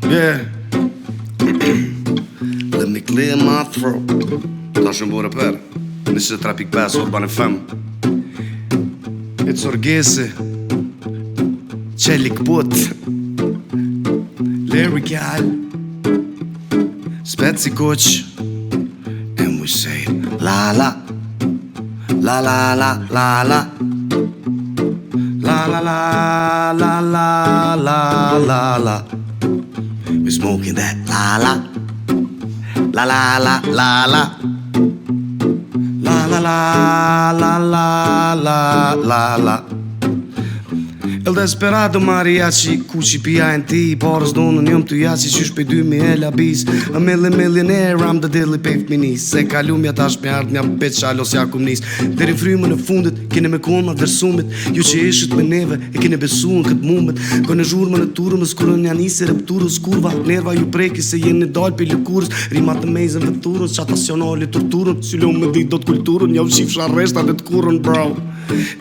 Yeah. Let me clear my throat. Tash më bore per 23.5 Urban FM. It's Orgese Çelik Put Lyrical Spetsy Coach. And we say la la la la la la la la la la la la la la la. We're smoking that la la la la la la la la la la la la la la. El desperado mariachi Kuqi pia e ti Parës donën jom të jaci Qysh për 2000 labis A millionaire I'm the dilly paved minis Se kalumja tash me ardh mja bitch Alos ja kum nis Deri frymën e fundit Kine me koma versumit Ju që ishit me neve E kine besu në këtë mumbet Kone zhurmën e turës Kurën janë nisi repturës Kurva nerva ju preki Se jeni dal për lëkurës Rimat të mejzën veturës Qata sionali torturën Sylo me dit do të kulturën Ja u shifsha reshta dhe të kurën bro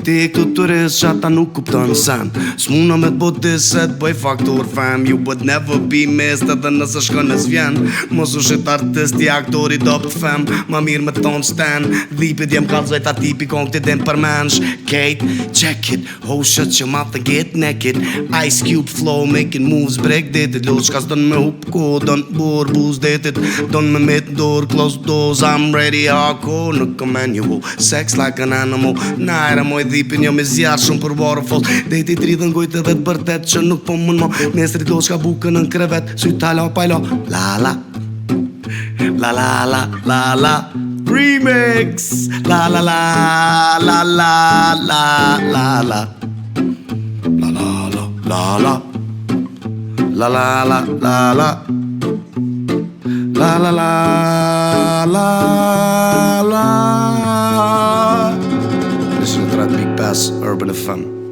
Ti e këtë të res Qata nuk kupton sen S'muna me t'bot diset Bëj faktor fam You would never be missed Edhe nëse shkën e s'vjen Mos u shit artist I aktori dopt fam Ma mirë me ton stan Dhipit jem kalzoj ta tipi Kong t'i din për mensh Kate, check it Ho shut your mouth and get naked Ice Cube flow Making moves break dated Lil shkas don me hup ko Don bor booze dated Don me mit door Close doors I'm ready hardcore Nuk a manual Sex like an animal Najra moj dhipin Jo me zjarë shumë për waterfall Dejti dridhen gojtë edhe të bërtet Që nuk po mën mo Nesri do shka bukën në krevet Sy tala pajlo La la La la la la la Remix La la la la la la la la La la la la la La la la la la La la la la la Listen to that big bass Urban FM